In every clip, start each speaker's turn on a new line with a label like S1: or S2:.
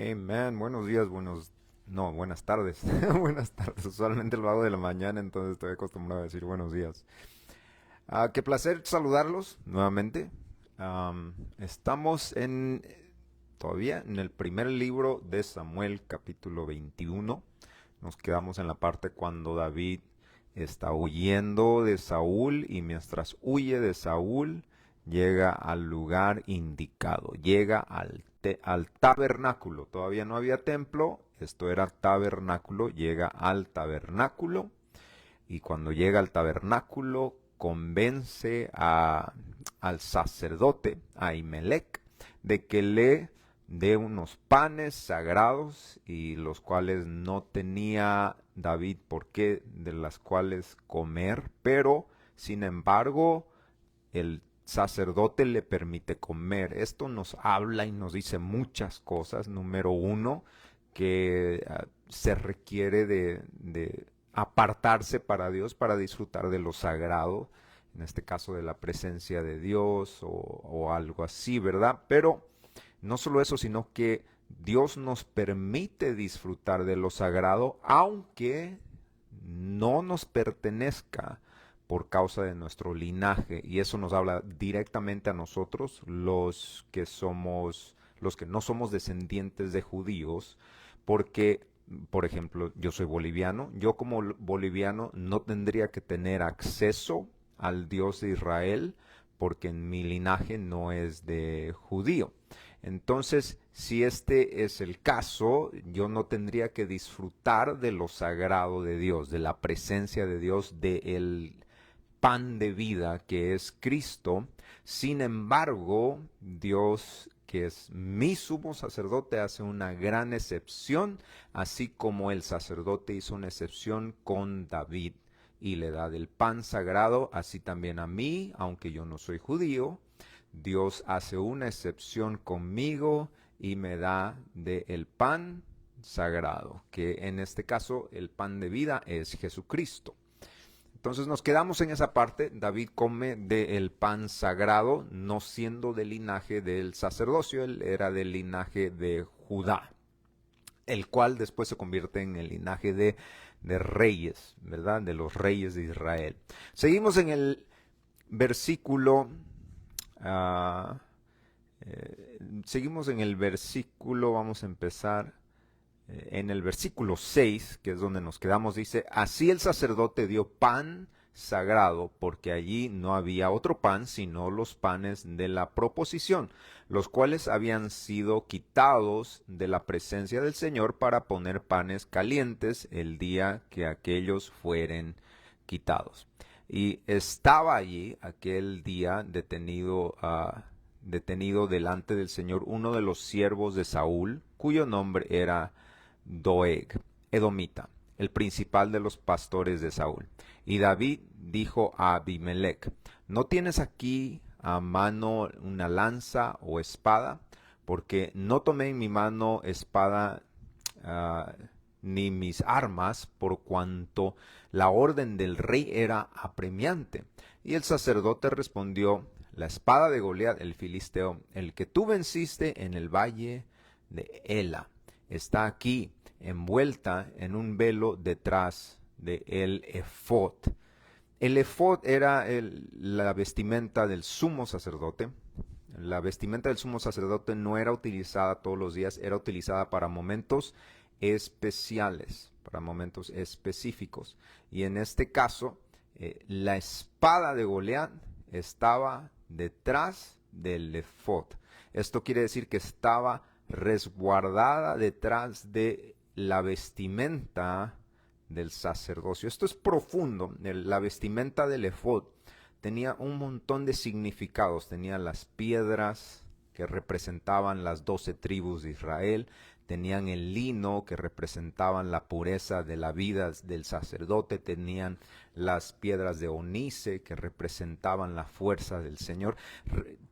S1: Amen, buenos días, no, buenas tardes, buenas tardes, usualmente lo hago de la mañana, entonces estoy acostumbrado a decir buenos días. Qué placer saludarlos nuevamente. Estamos todavía en el primer libro de Samuel, capítulo 21. Nos quedamos en la parte cuando David está huyendo de Saúl y mientras huye de Saúl, llega al lugar indicado, llega al tabernáculo. Todavía no había templo, esto era tabernáculo, llega al tabernáculo y cuando llega al tabernáculo convence al sacerdote, a Imelec, de que le dé unos panes sagrados y los cuales no tenía David por qué de las cuales comer, pero sin embargo el sacerdote le permite comer. Esto nos habla y nos dice muchas cosas. Número uno, que se requiere de apartarse para Dios para disfrutar de lo sagrado, en este caso de la presencia de Dios o algo así, ¿verdad? Pero no solo eso, sino que Dios nos permite disfrutar de lo sagrado, aunque no nos pertenezca por causa de nuestro linaje. Y eso nos habla directamente a nosotros, los que no somos descendientes de judíos, porque, por ejemplo, yo soy boliviano. Yo como boliviano no tendría que tener acceso al Dios de Israel, porque en mi linaje no es de judío. Entonces, si este es el caso, yo no tendría que disfrutar de lo sagrado de Dios, de la presencia de Dios, del pan de vida que es Cristo. Sin embargo, Dios, que es mi sumo sacerdote, hace una gran excepción, así como el sacerdote hizo una excepción con David y le da del pan sagrado, así también a mí, aunque yo no soy judío. Dios hace una excepción conmigo y me da del pan sagrado, que en este caso el pan de vida es Jesucristo. Entonces nos quedamos en esa parte. David come del pan sagrado, no siendo del linaje del sacerdocio, él era del linaje de Judá, el cual después se convierte en el linaje de reyes, ¿verdad? De los reyes de Israel. Seguimos en el versículo... Uh, seguimos en el versículo, vamos a empezar en el versículo 6, que es donde nos quedamos, dice, así el sacerdote dio pan sagrado, porque allí no había otro pan sino los panes de la proposición, los cuales habían sido quitados de la presencia del Señor para poner panes calientes el día que aquellos fueren quitados. Y estaba allí aquel día detenido delante del Señor uno de los siervos de Saúl, cuyo nombre era Doeg, edomita, el principal de los pastores de Saúl. Y David dijo a Abimelec, ¿no tienes aquí a mano una lanza o espada? Porque no tomé en mi mano espada ni mis armas, por cuanto la orden del rey era apremiante. Y el sacerdote respondió, la espada de Goliat el filisteo, el que tú venciste en el valle de Ela, está aquí, envuelta en un velo detrás de el efod. El efod era la vestimenta del sumo sacerdote. La vestimenta del sumo sacerdote no era utilizada todos los días, era utilizada para momentos especiales, para momentos específicos. Y en este caso, la espada de Goliat estaba detrás del efod. Esto quiere decir que estaba resguardada detrás de la vestimenta del sacerdocio. Esto es profundo. La vestimenta del efod tenía un montón de significados. Tenía las piedras que representaban las 12 tribus de Israel, tenían el lino que representaban la pureza de la vida del sacerdote, tenían las piedras de onice que representaban la fuerza del Señor,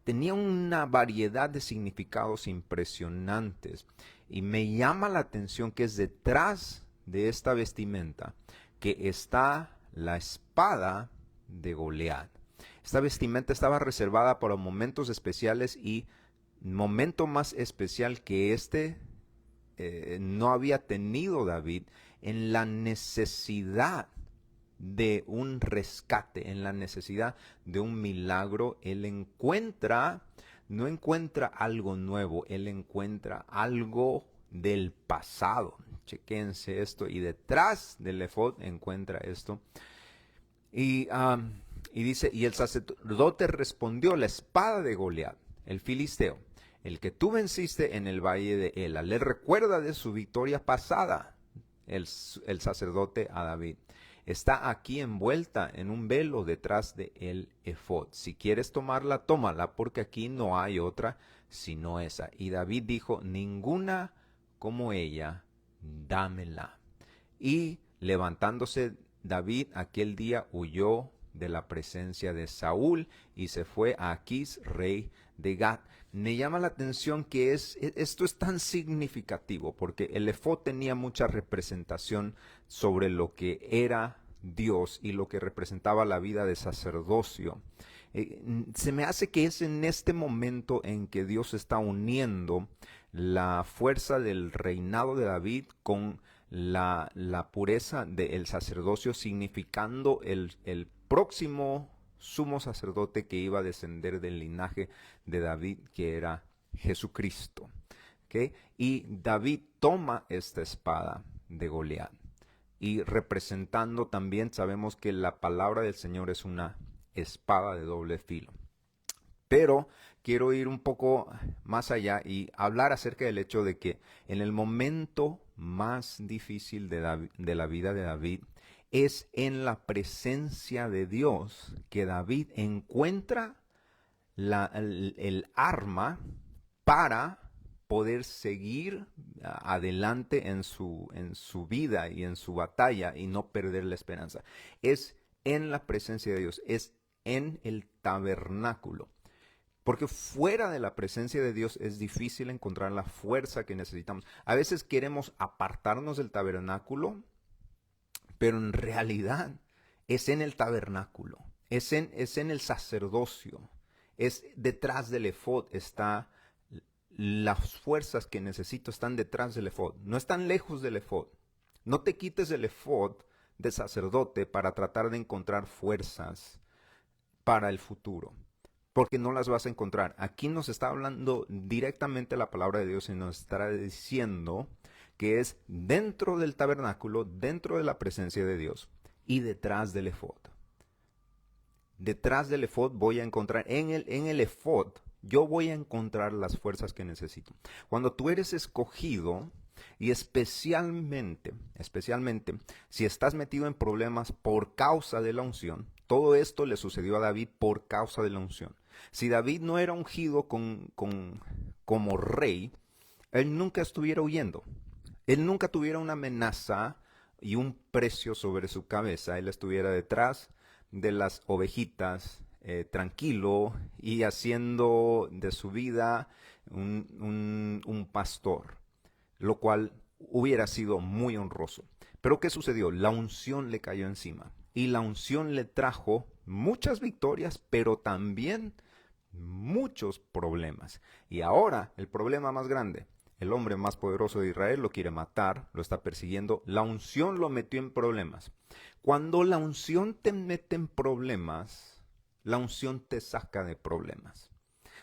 S1: tenía una variedad de significados impresionantes y me llama la atención que es detrás de esta vestimenta que está la espada de Goliat. Esta vestimenta estaba reservada para momentos especiales y momento más especial que este no había tenido David en la necesidad de un rescate, en la necesidad de un milagro. Él no encuentra algo nuevo, él encuentra algo del pasado. Chequense esto, y detrás del efod encuentra esto. Y dice, y el sacerdote respondió: la espada de Goliat, el filisteo, el que tú venciste en el valle de Ela. Le recuerda de su victoria pasada el sacerdote a David. Está aquí envuelta en un velo detrás de el efod. Si quieres tomarla, tómala, porque aquí no hay otra sino esa. Y David dijo: ninguna como ella, dámela. Y levantándose David aquel día, huyó de la presencia de Saúl y se fue a Aquís, rey de Gat. Me llama la atención que esto es tan significativo, porque el efod tenía mucha representación sobre lo que era Dios y lo que representaba la vida de sacerdocio. Se me hace que es en este momento en que Dios está uniendo la fuerza del reinado de David con la pureza del sacerdocio, significando el próximo sumo sacerdote que iba a descender del linaje de David, que era Jesucristo. ¿Okay? Y David toma esta espada de Goliat, y representando también, sabemos que la palabra del Señor es una espada de doble filo. Pero quiero ir un poco más allá y hablar acerca del hecho de que en el momento más difícil de la vida de David, es en la presencia de Dios que David encuentra el arma para poder seguir adelante en su vida y en su batalla y no perder la esperanza. Es en la presencia de Dios, es en el tabernáculo. Porque fuera de la presencia de Dios es difícil encontrar la fuerza que necesitamos. A veces queremos apartarnos del tabernáculo, pero en realidad es en el tabernáculo, es en el sacerdocio, es detrás del efod. Las fuerzas que necesito están detrás del efod, no están lejos del efod. No te quites el efod de sacerdote para tratar de encontrar fuerzas para el futuro, porque no las vas a encontrar. Aquí nos está hablando directamente la palabra de Dios y nos estará diciendo que es dentro del tabernáculo, dentro de la presencia de Dios y detrás del efod. Detrás del efod voy a encontrar, en el efod, yo voy a encontrar las fuerzas que necesito. Cuando tú eres escogido, y especialmente, si estás metido en problemas por causa de la unción, todo esto le sucedió a David por causa de la unción. Si David no era ungido como rey, él nunca estuviera huyendo. Él nunca tuviera una amenaza y un precio sobre su cabeza. Él estuviera detrás de las ovejitas, tranquilo y haciendo de su vida un pastor, lo cual hubiera sido muy honroso. Pero ¿qué sucedió? La unción le cayó encima y la unción le trajo muchas victorias, pero también muchos problemas. Y ahora el problema más grande: el hombre más poderoso de Israel lo quiere matar, lo está persiguiendo. La unción lo metió en problemas. Cuando la unción te mete en problemas, la unción te saca de problemas.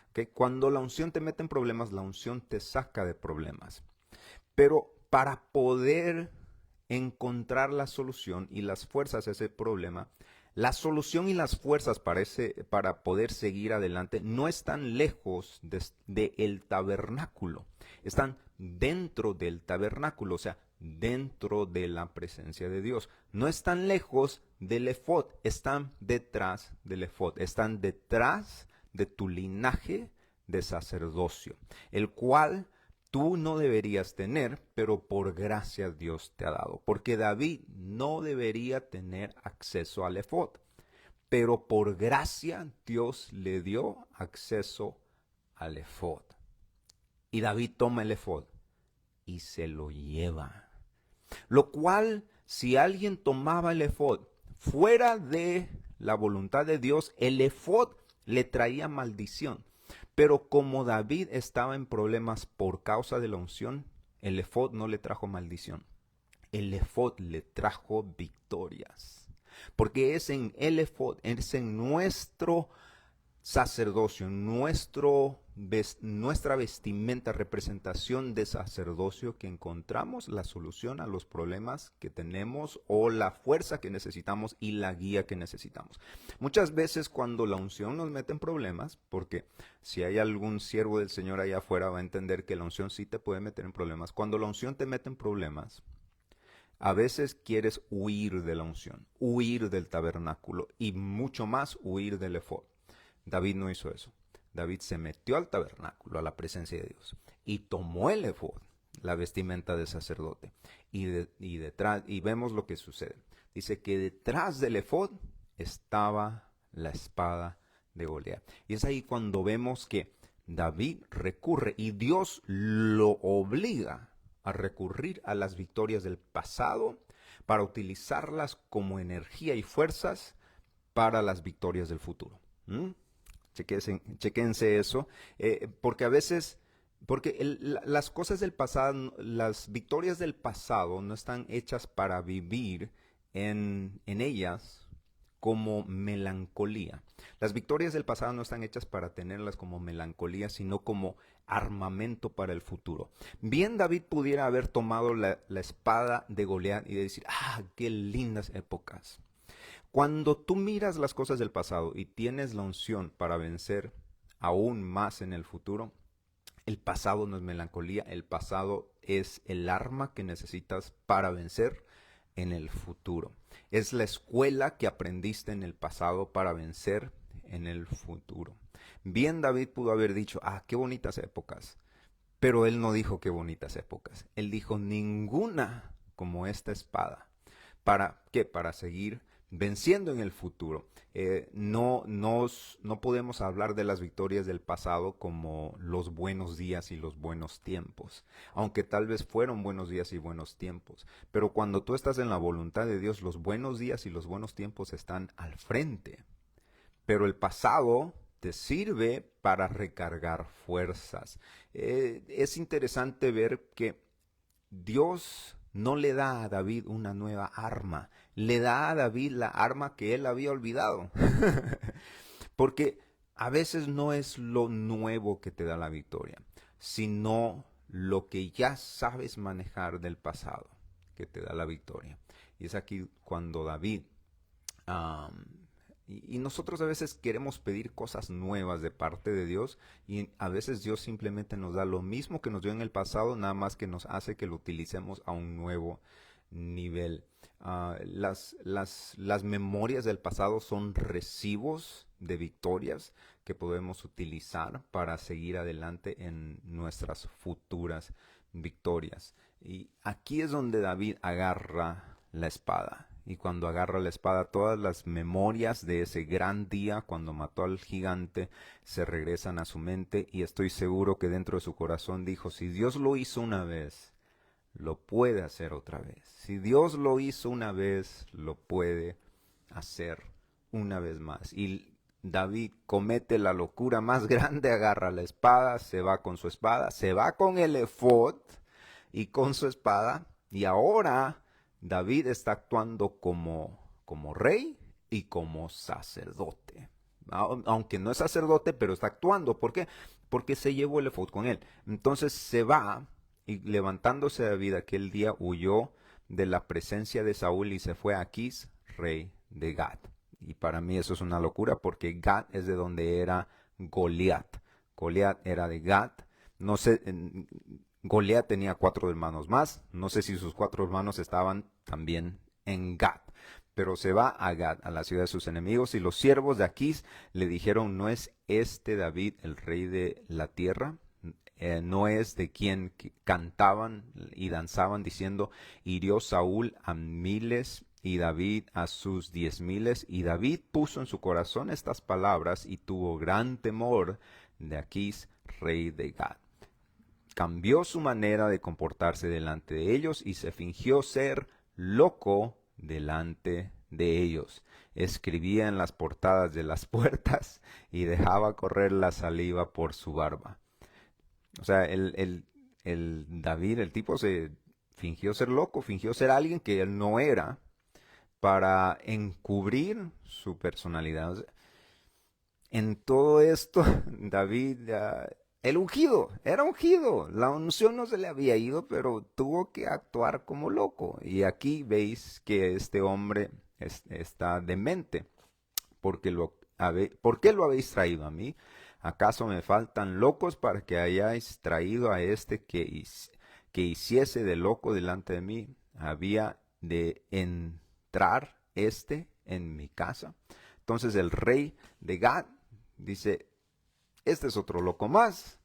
S1: ¿Okay? Cuando la unción te mete en problemas, la unción te saca de problemas. Pero para poder encontrar la solución y las fuerzas a ese problema, la solución y las fuerzas para poder seguir adelante no están lejos del tabernáculo. Están dentro del tabernáculo, o sea, dentro de la presencia de Dios. No están lejos del efod, están detrás del efod. Están detrás de tu linaje de sacerdocio, el cual tú no deberías tener, pero por gracia Dios te ha dado. Porque David no debería tener acceso al efod, pero por gracia Dios le dio acceso al efod. Y David toma el efod y se lo lleva. Lo cual, si alguien tomaba el efod fuera de la voluntad de Dios, el efod le traía maldición. Pero como David estaba en problemas por causa de la unción, El efod no le trajo maldición. El efod le trajo victorias. Porque es en el efod, es en nuestro sacerdocio, nuestra vestimenta, representación de sacerdocio, que encontramos la solución a los problemas que tenemos o la fuerza que necesitamos y la guía que necesitamos. Muchas veces cuando la unción nos mete en problemas, porque si hay algún siervo del Señor allá afuera va a entender que la unción sí te puede meter en problemas. Cuando la unción te mete en problemas, a veces quieres huir de la unción, huir del tabernáculo y mucho más huir del efod. David no hizo eso. David se metió al tabernáculo, a la presencia de Dios, y tomó el efod, la vestimenta de sacerdote, y vemos lo que sucede. Dice que detrás del efod estaba la espada de Goliat. Y es ahí cuando vemos que David recurre y Dios lo obliga a recurrir a las victorias del pasado para utilizarlas como energía y fuerzas para las victorias del futuro. Chequense eso, porque a veces, las cosas del pasado, las victorias del pasado no están hechas para vivir en ellas como melancolía. Las victorias del pasado no están hechas para tenerlas como melancolía, sino como armamento para el futuro. Bien, David pudiera haber tomado la espada de Goliat y decir, qué lindas épocas. Cuando tú miras las cosas del pasado y tienes la unción para vencer aún más en el futuro, el pasado no es melancolía, el pasado es el arma que necesitas para vencer en el futuro. Es la escuela que aprendiste en el pasado para vencer en el futuro. Bien, David pudo haber dicho, qué bonitas épocas, pero él no dijo qué bonitas épocas. Él dijo ninguna como esta espada. ¿Para qué? Para seguir venciendo en el futuro. No podemos hablar de las victorias del pasado como los buenos días y los buenos tiempos, aunque tal vez fueron buenos días y buenos tiempos. Pero cuando tú estás en la voluntad de Dios, los buenos días y los buenos tiempos están al frente. Pero el pasado te sirve para recargar fuerzas. Es interesante ver que Dios no le da a David una nueva arma, le da a David la arma que él había olvidado. Porque a veces no es lo nuevo que te da la victoria, sino lo que ya sabes manejar del pasado que te da la victoria. Y es aquí cuando David... y nosotros a veces queremos pedir cosas nuevas de parte de Dios y a veces Dios simplemente nos da lo mismo que nos dio en el pasado, nada más que nos hace que lo utilicemos a un nuevo nivel. Las memorias del pasado son recibos de victorias que podemos utilizar para seguir adelante en nuestras futuras victorias. Y aquí es donde David agarra la espada. Y cuando agarra la espada, todas las memorias de ese gran día, cuando mató al gigante, se regresan a su mente. Y estoy seguro que dentro de su corazón dijo, si Dios lo hizo una vez, lo puede hacer otra vez. Si Dios lo hizo una vez, lo puede hacer una vez más. Y David comete la locura más grande, agarra la espada, se va con su espada, se va con el efod y con su espada. Y ahora David está actuando como rey y como sacerdote. Aunque no es sacerdote, pero está actuando. ¿Por qué? Porque se llevó el efod con él. Entonces se va y levantándose David aquel día huyó de la presencia de Saúl y se fue a Aquís, rey de Gat. Y para mí eso es una locura porque Gat es de donde era Goliat. Goliat era de Gat. No sé... Goliat tenía 4 hermanos más. No sé si sus 4 hermanos estaban también en Gat. Pero se va a Gat, a la ciudad de sus enemigos. Y los siervos de Aquís le dijeron, ¿no es este David el rey de la tierra? No es de quien cantaban y danzaban diciendo, hirió Saúl a miles y David a sus 10,000. Y David puso en su corazón estas palabras y tuvo gran temor de Aquís, rey de Gat. Cambió su manera de comportarse delante de ellos y se fingió ser loco delante de ellos. Escribía en las portadas de las puertas y dejaba correr la saliva por su barba. O sea, el David, el tipo se fingió ser loco, fingió ser alguien que él no era para encubrir su personalidad. O sea, en todo esto, David, el ungido, era ungido. La unción no se le había ido, pero tuvo que actuar como loco. Y aquí veis que este hombre está demente. Porque ¿por qué lo habéis traído a mí? ¿Acaso me faltan locos para que hayáis traído a este que hiciese de loco delante de mí? ¿Había de entrar este en mi casa? Entonces el rey de Gad dice, este es otro loco más,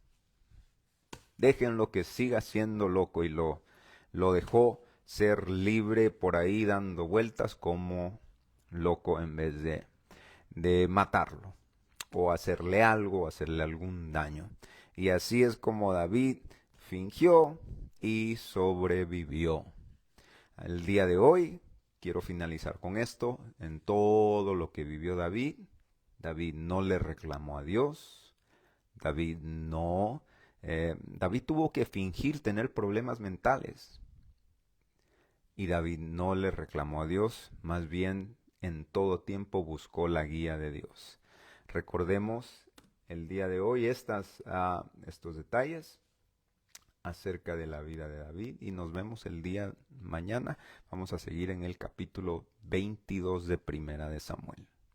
S1: déjenlo que siga siendo loco, y lo dejó ser libre por ahí dando vueltas como loco en vez de matarlo o hacerle algo, hacerle algún daño. Y así es como David fingió y sobrevivió. El día de hoy quiero finalizar con esto. En todo lo que vivió David, David no le reclamó a Dios. David tuvo que fingir tener problemas mentales. Y David no le reclamó a Dios, más bien en todo tiempo buscó la guía de Dios. Recordemos el día de hoy estos detalles acerca de la vida de David, y nos vemos el día mañana. Vamos a seguir en el capítulo 22 de Primera de Samuel.